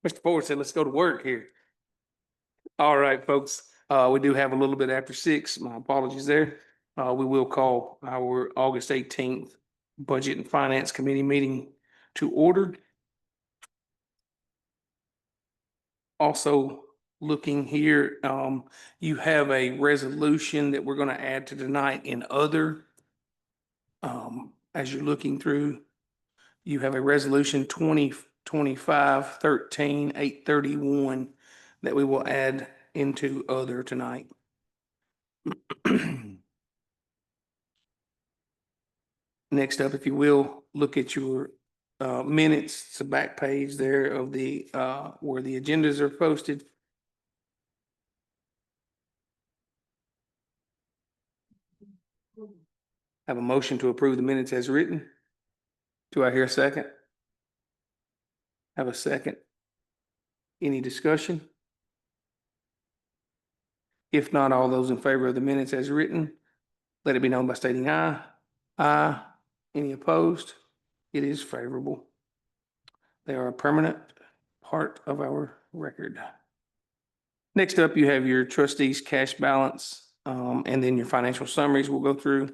Mr. Ford said, let's go to work here. All right, folks, we do have a little bit after 6. My apologies there. We will call our August 18th Budget and Finance Committee meeting to order. Also, looking here, you have a resolution that we're going to add to tonight in other. As you're looking through, you have a resolution 2025-13-831 that we will add into other tonight. Next up, if you will, look at your minutes, it's the back page there of the where the agendas are posted. Have a motion to approve the minutes as written. Do I hear a second? Have a second? Any discussion? If not, all those in favor of the minutes as written, let it be known by stating aye. Aye. Any opposed? It is favorable. They are a permanent part of our record. Next up, you have your trustees' cash balance, and then your financial summaries we'll go through.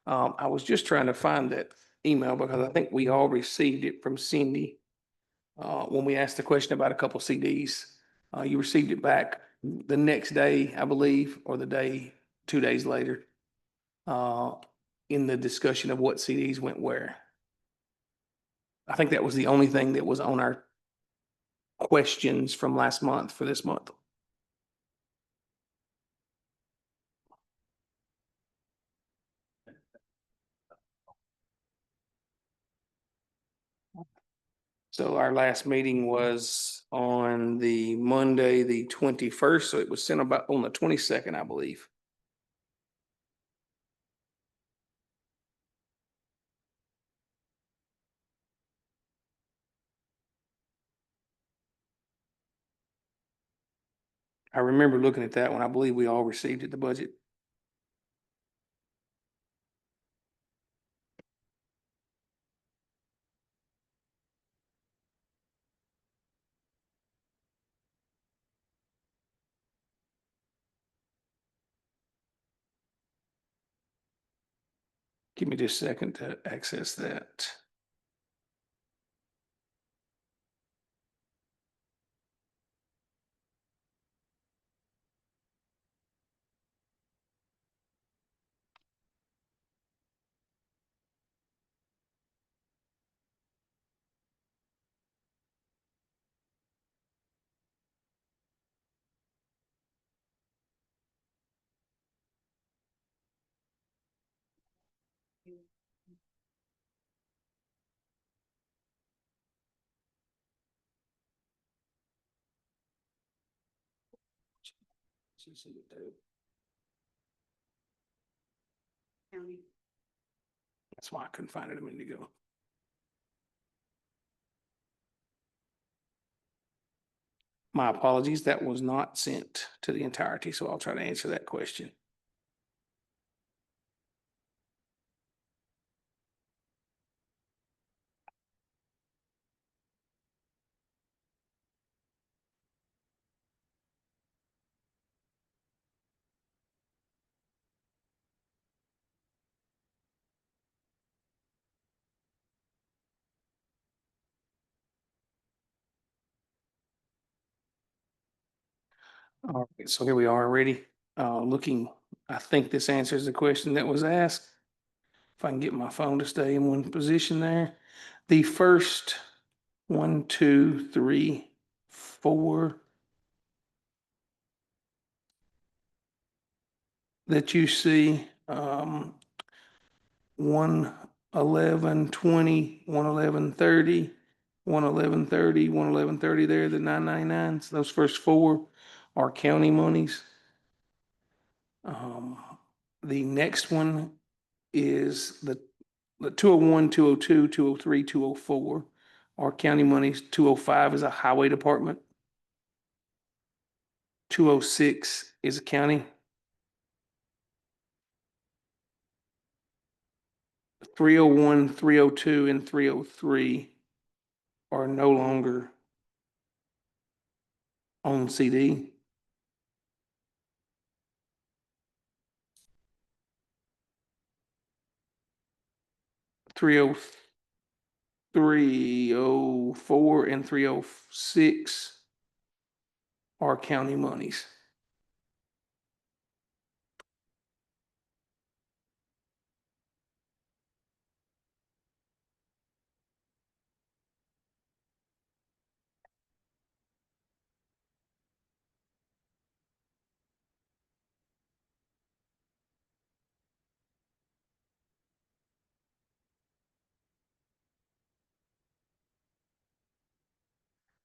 I was just trying to find that email because I think we all received it from Cindy. When we asked the question about a couple CDs, you received it back the next day, I believe, or the day, 2 days later, in the discussion of what CDs went where. I think that was the only thing that was on our questions from last month for this month. So our last meeting was on the Monday, the 21st, so it was sent about on the 22nd, I believe. I remember looking at that one. I believe we all received it, the budget. Give me just a second to access that. That's why I couldn't find it a minute ago. My apologies, that was not sent to the entirety, so I'll try to answer that question. All right, so here we are already, looking, I think this answers the question that was asked. If I can get my phone to stay in one position there. The first 1, 2, 3, 4 that you see, 11120, 11130, 11130, 11130 there, the 999s, those first 4 are county monies. The next one is the 201, 202, 203, 204 are county monies. 205 is a highway department. 206 is a county. 301, 302, and 303 are no longer on CD. Three oh 304 and 306 are county monies.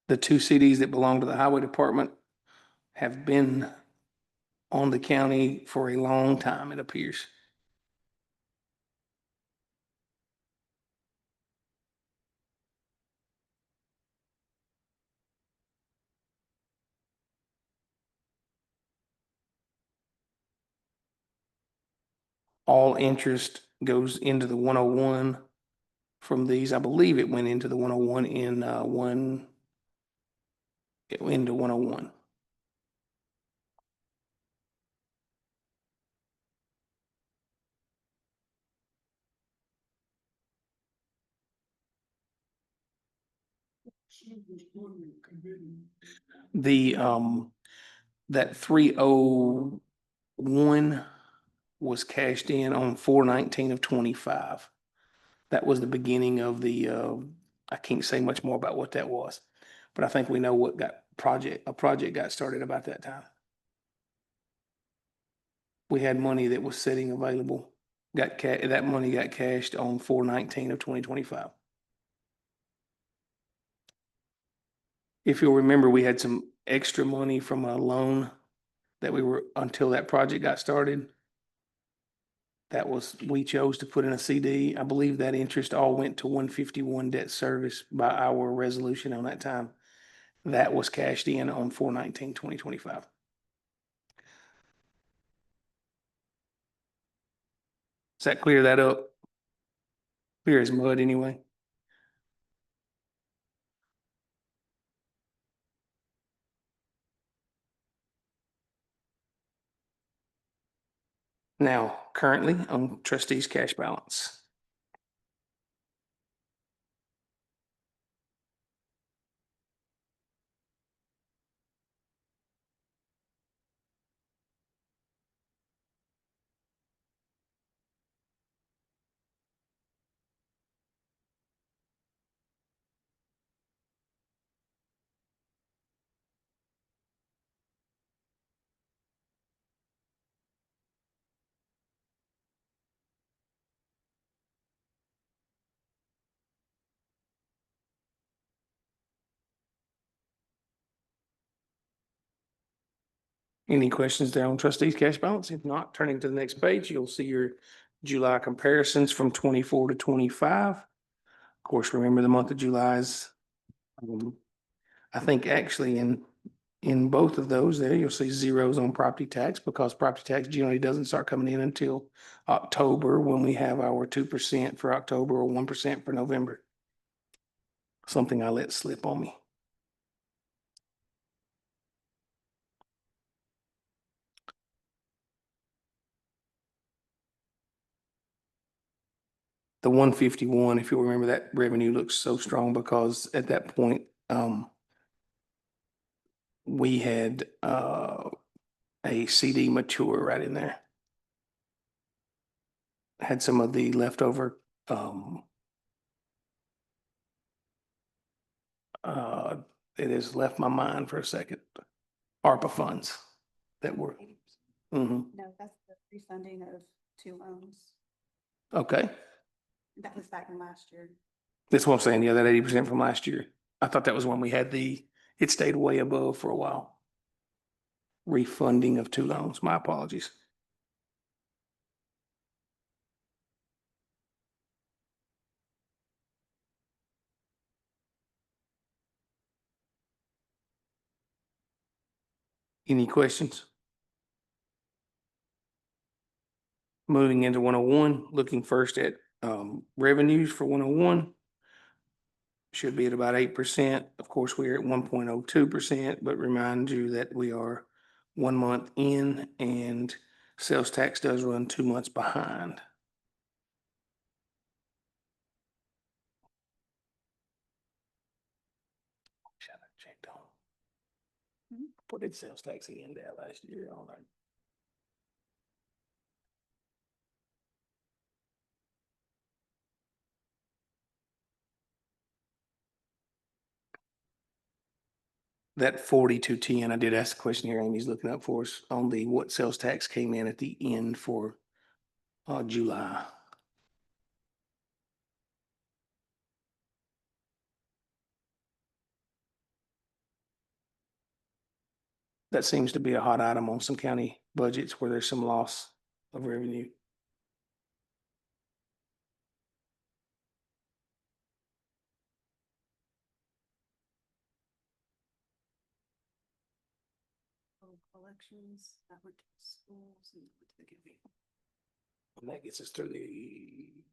The two CDs that belong to the highway department have been on the county for a long time, it appears. All interest goes into the 101 from these. I believe it went into the 101 into 101. The that 301 was cashed in on 4/19 of 25. That was the beginning of the I can't say much more about what that was, but I think we know what a project got started about that time. We had money that was sitting available, that money got cashed on 4/19 of 2025. If you'll remember, we had some extra money from a loan that we were, until that project got started. We chose to put in a CD. I believe that interest all went to 151 debt service by our resolution on that time. That was cashed in on 4/19/2025. Does that clear that up? Clear as mud anyway. Now, currently on trustees' cash balance. Any questions there on trustees' cash balance? If not, turning to the next page, you'll see your July comparisons from 24 to 25. Of course, remember the month of July is, I think actually in both of those there, you'll see zeros on property tax because property tax generally doesn't start coming in until October when we have our 2% for October or 1% for November. Something I let slip on me. The 151, if you'll remember, that revenue looks so strong because at that point, we had a CD mature right in there. Had some of the leftover it has left my mind for a second. ARPA funds that were. Mhm. No, that's the refunding of 2 loans. Okay, That was back in last year. that's what I'm saying. Yeah, that 80% from last year. I thought that was when we had it stayed way above for a while. Refunding of 2 loans. My apologies. Any questions? Moving into 101, looking first at revenues for 101. should be at about 8%. Of course, we're at 1.02%, but remind you that we are 1 month in and sales tax does run 2 months behind. Should I checked on? Mhm. What did sales tax end at last year? All right. That 4210, I did ask the question here, Amy's looking up for us on the what sales tax came in at the end for July. That seems to be a hot item on some county budgets where there's some loss of revenue. Collections, that went to the schools and went to the county. And that gets us through the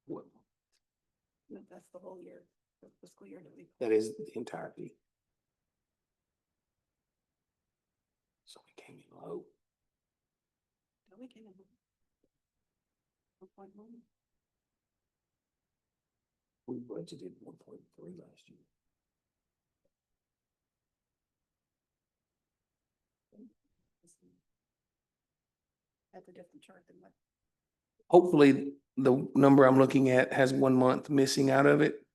what? No, that's the whole year, the fiscal year that we. That is the entirety. So we came in low. We came in. 1.1. We budgeted 1.3 last year. That's a different chart than what. Hopefully, the number I'm looking at has 1 month missing out of it.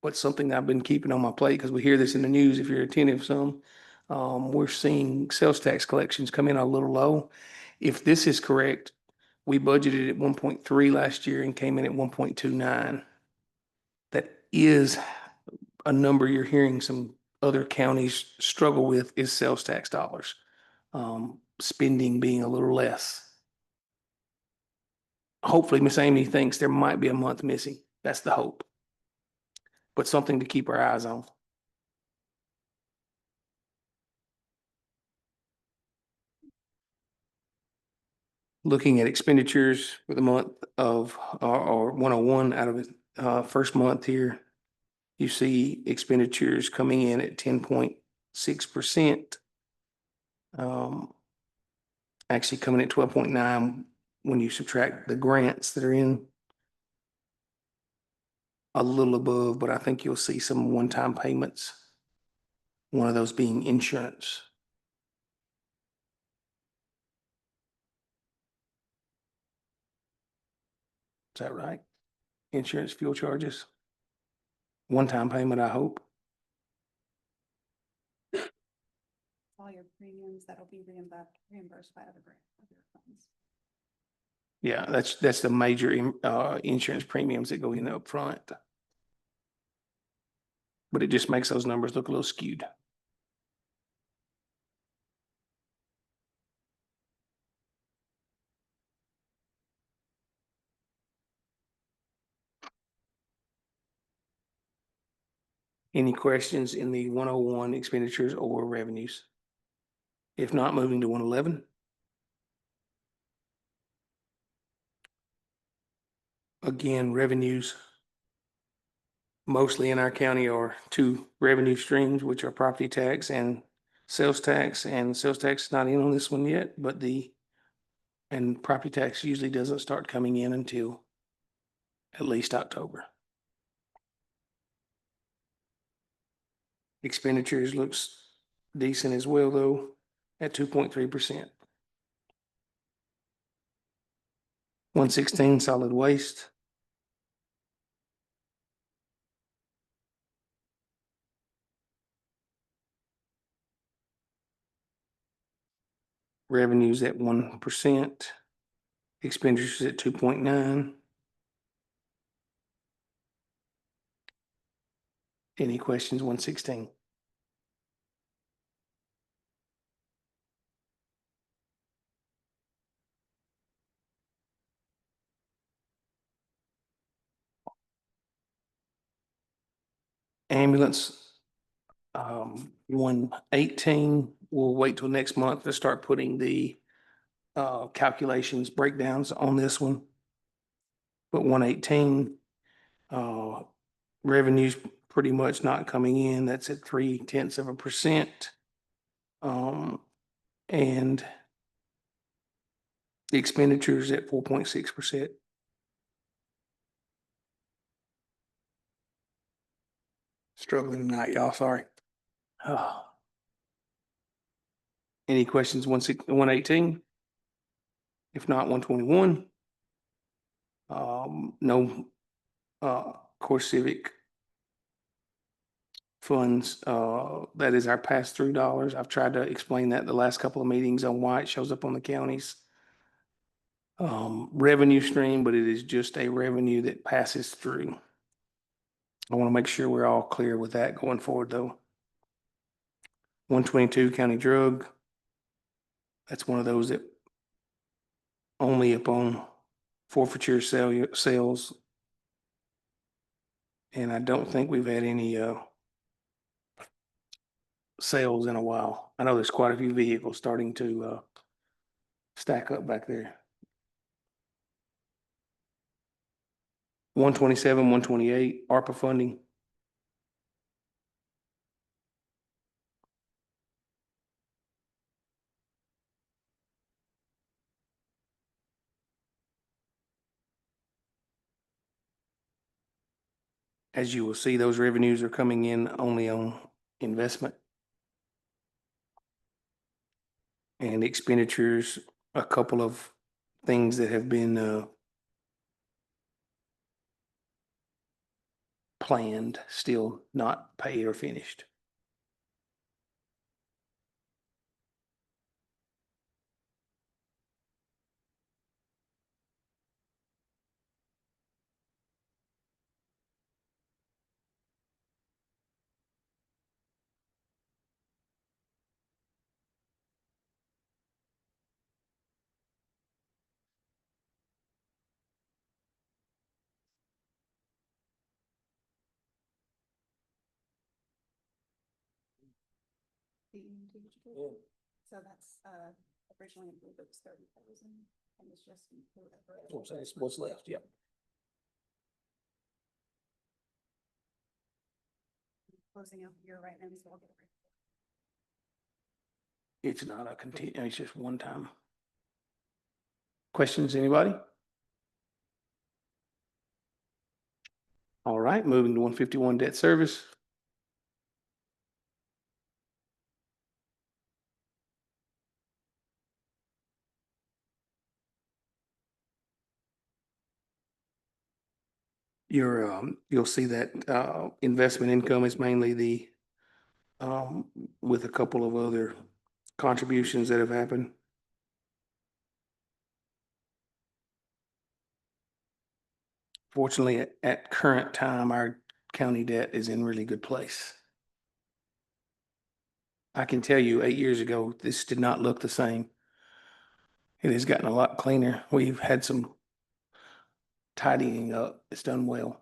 But something I've been keeping on my plate, because we hear this in the news, if you're attentive some, we're seeing sales tax collections come in a little low. If this is correct, we budgeted at 1.3 last year and came in at 1.29. That is a number you're hearing some other counties struggle with is sales tax dollars. Spending being a little less. Hopefully, Miss Amy thinks there might be a month missing. That's the hope. But something to keep our eyes on. Looking at expenditures for the month of, or 101 out of it, first month here, you see expenditures coming in at 10.6%. Actually coming at 12.9 when you subtract the grants that are in. A little above, but I think you'll see some one-time payments. One of those being insurance. Is that right? Insurance, fuel charges? One-time payment, I hope. All your premiums that'll be reimbursed by other funds. Yeah, that's the major insurance premiums that go in up front. But it just makes those numbers look a little skewed. Any questions in the 101 expenditures or revenues? If not, moving to 111. Again, revenues mostly in our county are two revenue streams, which are property tax and sales tax. And sales tax is not in on this one yet, but and property tax usually doesn't start coming in until at least October. Expenditures looks decent as well, though, at 2.3%. 116 solid waste. Revenues at 1%. Expenditures at 2.9. Any questions? 116. Ambulance, 118. We'll wait till next month to start putting the calculations, breakdowns on this one. But 118, Revenue's pretty much not coming in. That's at 0.3%. And the expenditures at 4.6%. Struggling tonight, y'all, sorry. Any questions, 118? If not, 121? No, core civic funds, that is our pass-through dollars. I've tried to explain that the last couple of meetings on why it shows up on the county's revenue stream, but it is just a revenue that passes through. I want to make sure we're all clear with that going forward, though. 122 county drug. That's one of those that only upon forfeiture sales. And I don't think we've had any sales in a while. I know there's quite a few vehicles starting to stack up back there. 127, 128, ARPA funding. As you will see, those revenues are coming in only on investment. And expenditures, a couple of things that have been planned, still not paid or finished. The digital. So that's, originally it was 30,000 and it's just. What's left, yeah. Closing out the year right now, so I'll get it. It's not a it's just one time. Questions, anybody? All right, moving to 151 debt service. You'll see that investment income is mainly the with a couple of other contributions that have happened. Fortunately, at current time, our county debt is in really good place. I can tell you 8 years ago, this did not look the same. It has gotten a lot cleaner. We've had some tidying up. It's done well.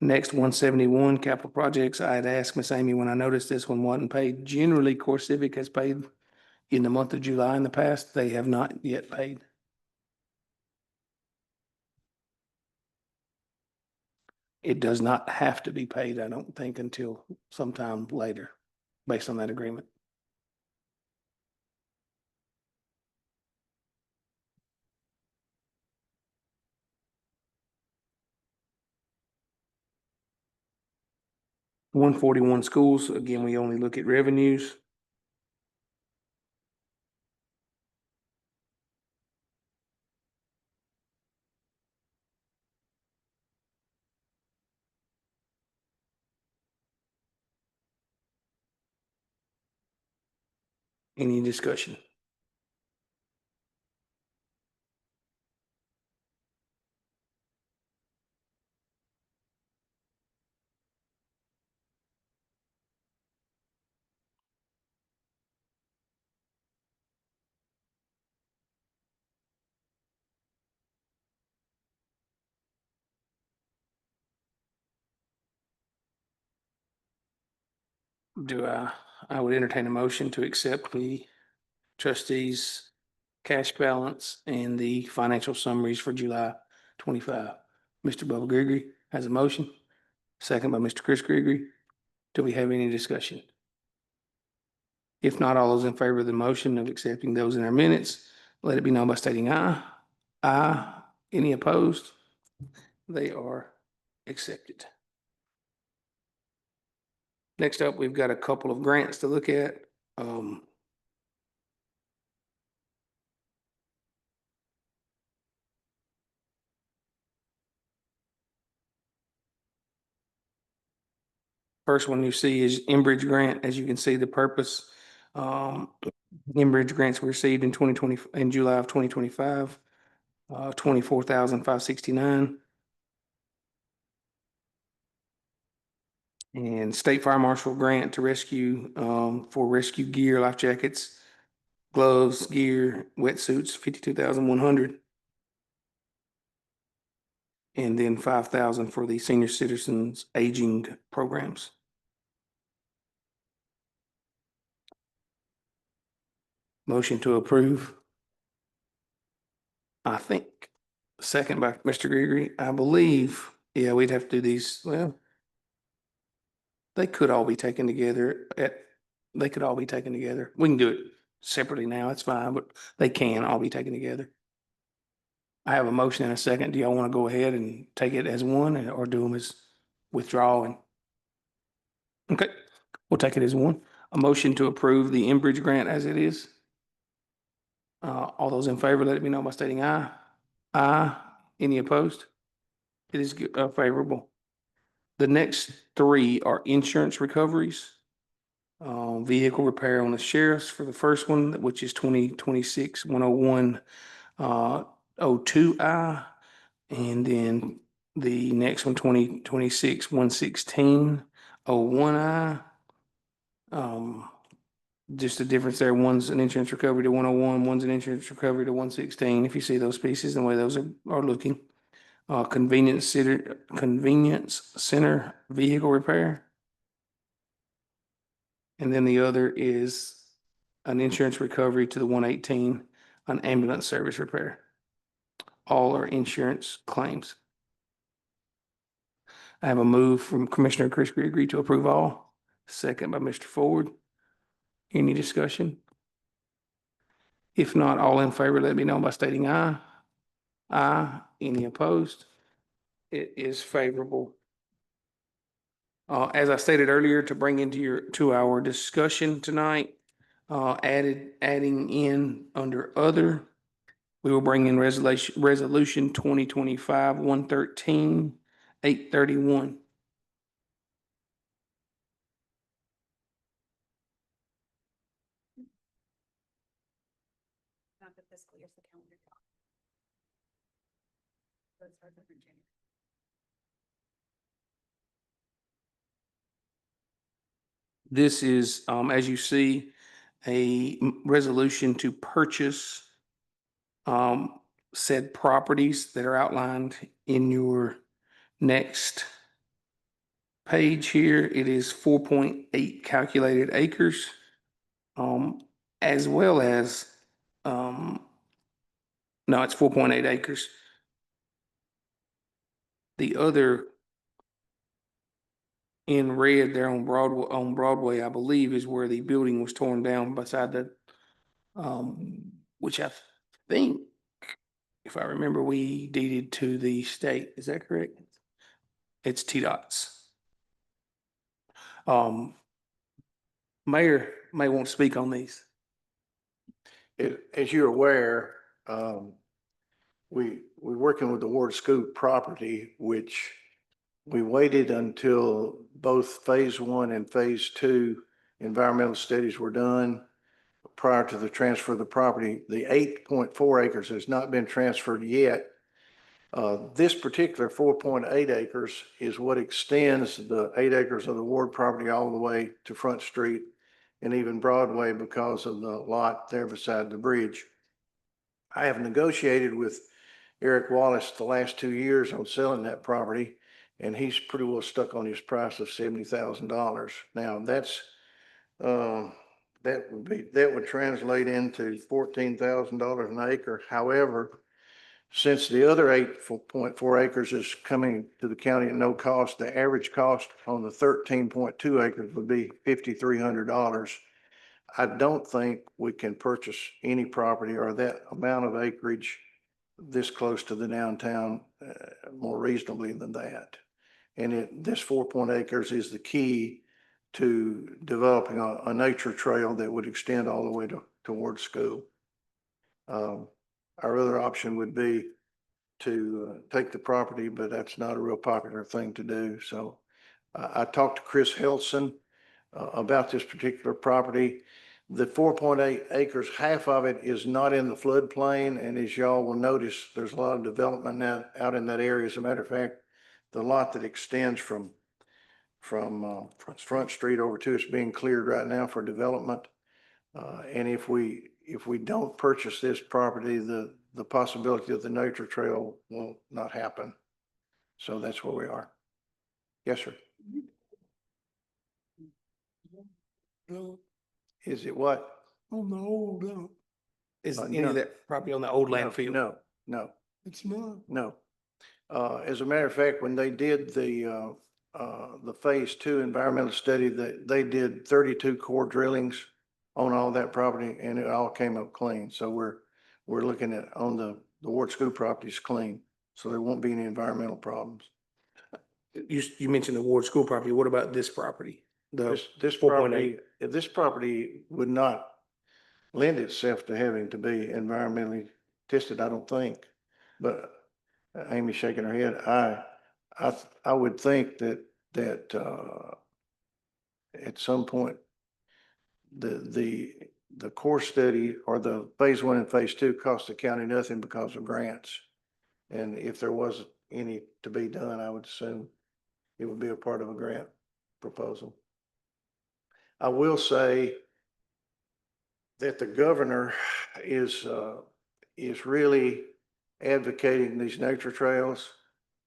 Next, 171 capital projects. I had asked Miss Amy when I noticed this one wasn't paid. Generally, Core Civic has paid in the month of July in the past. They have not yet paid. It does not have to be paid, I don't think, until sometime later, based on that agreement. One 41 schools, again, we only look at revenues. Any discussion? I would entertain a motion to accept the trustees' cash balance and the financial summaries for July 25. Mr. Bubba Gregory has a motion, second by Mr. Chris Gregory. Do we have any discussion? If not, all those in favor of the motion of accepting those in our minutes, let it be known by stating aye. Aye. Any opposed? They are accepted. Next up, we've got a couple of grants to look at. First one you see is Enbridge grant. As you can see, the purpose, Enbridge grants we received in in July of 2025, 24,569. And State Fire Marshal grant to rescue, for rescue gear, life jackets, gloves, gear, wetsuits, 52,100. And then 5,000 for the senior citizens aging programs. Motion to approve. I think, second by Mr. Gregory, I believe, yeah, we'd have to do these, well, they could all be taken together they could all be taken together. We can do it separately now, it's fine, but they can all be taken together. I have a motion and a second. Do y'all want to go ahead and take it as one or do them as withdrawing? Okay, we'll take it as one. A motion to approve the Enbridge grant as it is. All those in favor, let it be known by stating aye. Aye. Any opposed? It is favorable. The next three are insurance recoveries. Vehicle repair on the sheriff's for the first one, which is 2026-101 02I. And then the next one, 2026-116 01I. Just the difference there, one's an insurance recovery to 101, one's an insurance recovery to 116. If you see those pieces, the way those are looking. Convenience center vehicle repair. And then the other is an insurance recovery to the 118, an ambulance service repair. All are insurance claims. I have a move from Commissioner Chris Gregory to approve all, second by Mr. Ford. Any discussion? If not, all in favor, let me know by stating aye. Aye. Any opposed? It is favorable. As I stated earlier, to bring to our discussion tonight, adding in under other, we will bring in resolution 2025-113, 831. Not the fiscal year, the calendar. So it starts over in January. This is, as you see, a resolution to purchase said properties that are outlined in your next page here. It is 4.8 calculated acres, as well as, no, it's 4.8 acres. The other in red there on Broadway, I believe, is where the building was torn down beside the, which I think, if I remember, we deeded to the state. Is that correct? It's TDOT's. Mayor may want to speak on these. As you're aware, we're working with the Ward Scoop property, which we waited until both phase 1 and phase 2 environmental studies were done prior to the transfer of the property. The 8.4 acres has not been transferred yet. This particular 4.8 acres is what extends the 8 acres of the Ward property all the way to Front Street and even Broadway because of the lot there beside the bridge. I have negotiated with Eric Wallace the last 2 years on selling that property, and he's pretty well stuck on his price of $70,000. Now, that's That would translate into $14,000 an acre. However, since the other 8.4 acres is coming to the county at no cost, the average cost on the 13.2 acres would be $5,300. I don't think we can purchase any property or that amount of acreage this close to the downtown more reasonably than that. And this 4 acres is the key to developing a nature trail that would extend all the way towards school. Our other option would be to take the property, but that's not a real popular thing to do. So I talked to Chris Helson about this particular property. The 4.8 acres, half of it is not in the floodplain. And as y'all will notice, there's a lot of development now out in that area. As a matter of fact, the lot that extends from Front Street over to us being cleared right now for development. And if we don't purchase this property, the possibility of the nature trail will not happen. So that's where we are. Yes, sir. Is it what? On the old dump. Is No. any of that property on the old landfill? No. It's not. No. As a matter of fact, when they did the phase 2 environmental study, they did 32 core drillings on all that property and it all came up clean. So we're looking at on the Ward School properties clean. So there won't be any environmental problems. You mentioned the Ward School property. What about this property? This 4.8. property would not lend itself to having to be environmentally tested, I don't think. But Amy's shaking her head. I would think that at some point, the core study or the phase 1 and phase 2 cost the county nothing because of grants. And if there was any to be done, I would assume it would be a part of a grant proposal. I will say that the governor is really advocating these nature trails.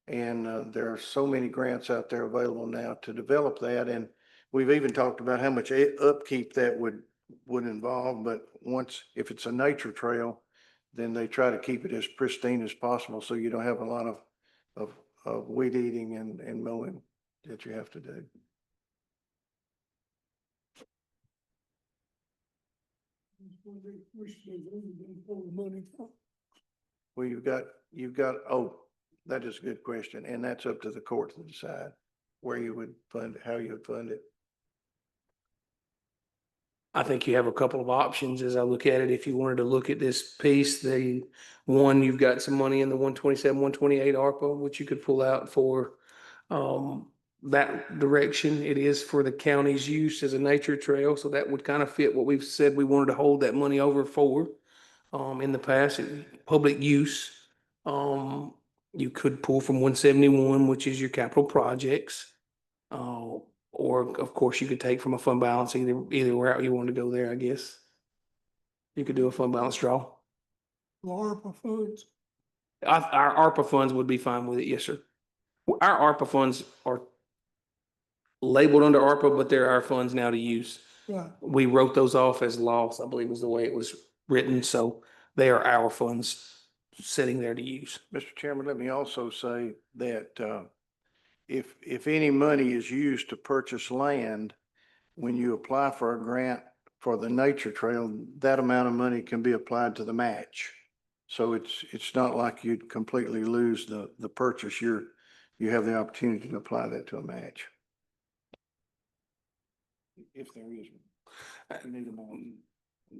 And there are so many grants out there available now to develop that. And we've even talked about how much upkeep that would involve. But if it's a nature trail, then they try to keep it as pristine as possible. So you don't have a lot of weed eating and mowing that you have to do. Well, you've got, oh, that is a good question. And that's up to the court to decide where you would fund it, how you would fund it. I think you have a couple of options as I look at it. If you wanted to look at this piece, you've got some money in the 127, 128 ARPA, which you could pull out for that direction. It is for the county's use as a nature trail. So that would kind of fit what we've said we wanted to hold that money over for in the past, public use. You could pull from 171, which is your capital projects. Or of course you could take from a fund balance, either route you want to go there, I guess. You could do a fund balance draw. ARPA funds. Our ARPA funds would be fine with it, yes, sir. Our ARPA funds are labeled under ARPA, but they're our funds now to use. Right. We wrote those off as loss, I believe was the way it was written, so they are our funds sitting there to use. Mr. Chairman, let me also say that if any money is used to purchase land, when you apply for a grant for the nature trail, that amount of money can be applied to the match. So it's not like you'd completely lose the purchase. You have the opportunity to apply that to a match. If there is one.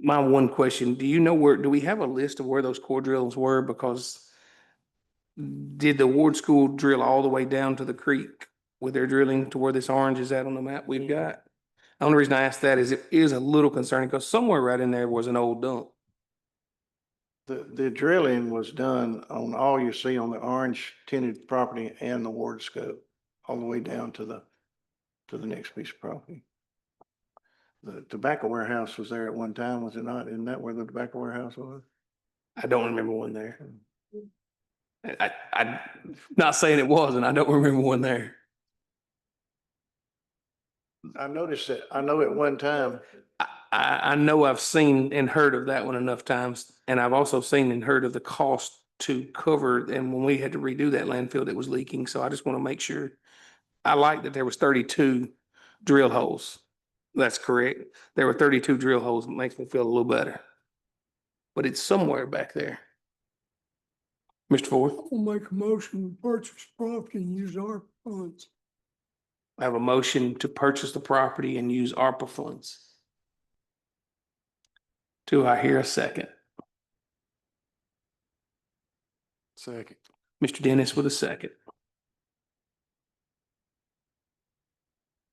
My one question, do we have a list of where those core drills were? Because did the Ward School drill all the way down to the creek with their drilling to where this orange is at on the map we've got? The only reason I asked that is it is a little concerning because somewhere right in there was an old dump. The drilling was done on all you see on the orange tinted property and the Ward School, all the way down to the next piece of property. The tobacco warehouse was there at one time, was it not? Isn't that where the tobacco warehouse was? I don't remember one there. I'm not saying it wasn't. I don't remember one there. I noticed that, I know at one time, I know I've seen and heard of that one enough times, and I've also seen and heard of the cost to cover, and when we had to redo that landfill that was leaking, so I just want to make sure. I like that there was 32 drill holes. That's correct. There were 32 drill holes. It makes me feel a little better. But it's somewhere back there. Mr. Ford, I'll make a motion to purchase property and use our funds. I have a motion to purchase the property and use ARPA funds. Do I hear a second? Second. Mr. Dennis with a second.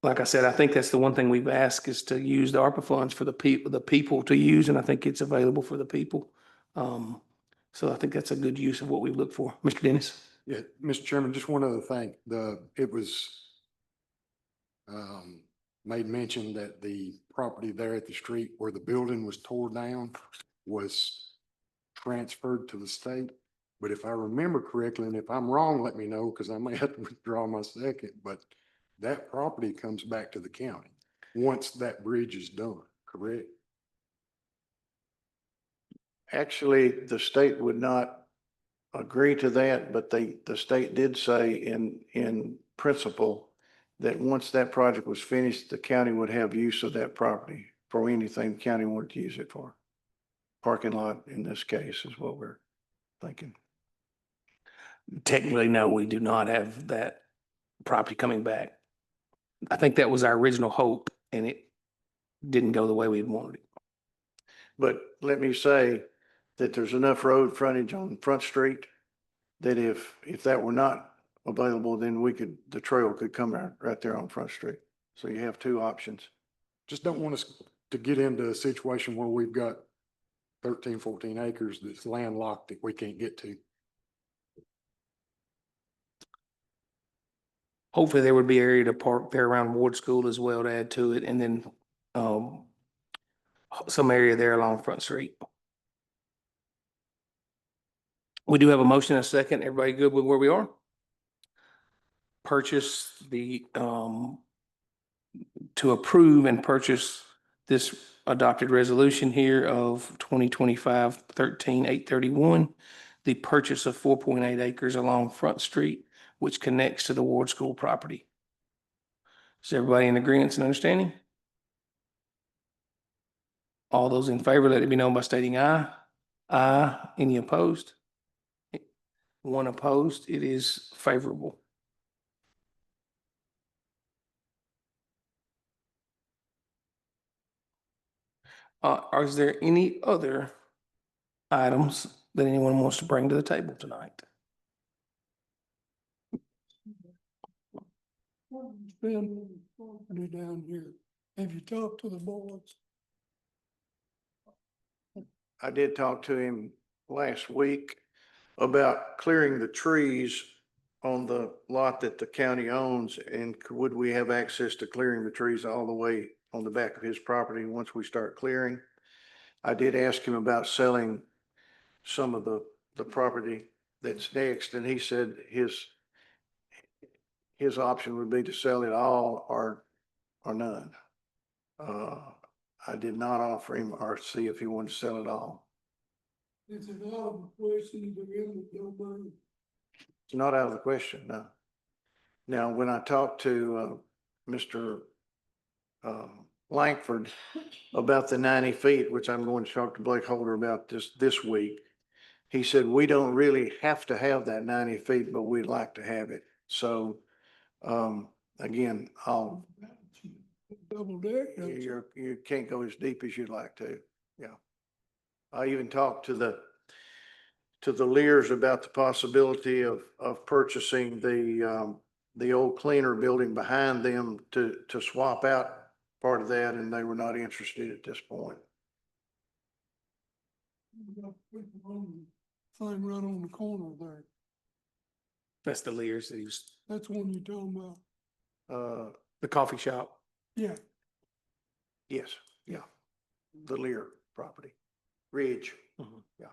Like I said, I think that's the one thing we've asked is to use the ARPA funds for the people to use, and I think it's available for the people. So I think that's a good use of what we've looked for. Mr. Dennis? Yeah, Mr. Chairman, just one other thing. It was made mention that the property there at the street where the building was tore down was transferred to the state. But if I remember correctly, and if I'm wrong, let me know, because I may have to withdraw my second, but that property comes back to the county once that bridge is done, correct? actually, the state would not agree to that, but the state did say in principle that once that project was finished, the county would have use of that property for anything the county wanted to use it for. Parking lot in this case is what we're thinking. Technically, no, we do not have that property coming back. I think that was our original hope, and it didn't go the way we wanted it. But let me say that there's enough road frontage on Front Street that if that were not available, then the trail could come right there on Front Street. So you have two options. Just don't want us to get into a situation where we've got 13, 14 acres that's landlocked that we can't get to. Hopefully, there would be area to park there around Ward School as well to add to it, and then some area there along Front Street. We do have a motion and a second. Everybody good with where we are? Purchase to approve and purchase this adopted resolution here of 2025-13-831, the purchase of 4.8 acres along Front Street, which connects to the Ward School property. Is everybody in agreement and understanding? All those in favor, let it be known by stating aye. Aye. Any opposed? One opposed. It is favorable. Is there any other items that anyone wants to bring to the table tonight? Spend property down here. Have you talked to the boards? I did talk to him last week about clearing the trees on the lot that the county owns, and would we have access to clearing the trees all the way on the back of his property once we start clearing? I did ask him about selling some of the property that's next, and he said his option would be to sell it all or none. I did not offer him or see if he wanted to sell it all. It's an out of the question to really don't mind. It's not out of the question, no. Now, when I talked to Mr. Langford about the 90 feet, which I'm going to talk to Blake Holder about this week, he said, we don't really have to have that 90 feet, but we'd like to have it. So, again, Double deck. you can't go as deep as you'd like to. Yeah. I even talked to the Lears about the possibility of purchasing the old cleaner building behind them to swap out part of that, and they were not interested at this point. Thing right on the corner there. That's the Lears that he was, That's the one you're talking about. the coffee shop. Yeah. Yes, yeah. The Lear property. Ridge. Mhm. Yeah.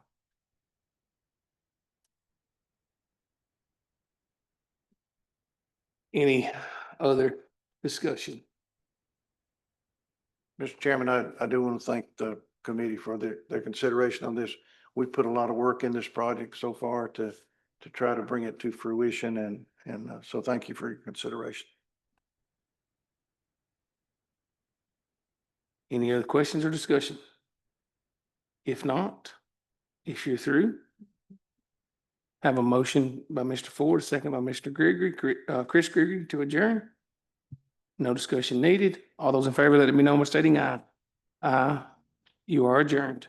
Any other discussion? Mr. Chairman, I do want to thank the committee for their consideration on this. We've put a lot of work in this project so far to try to bring it to fruition and so thank you for your consideration. Any other questions or discussion? If not, if you're through, have a motion by Mr. Ford, second by Mr. Gregory, Chris Gregory to adjourn. No discussion needed. All those in favor, let it be known by stating aye. Aye. You are adjourned.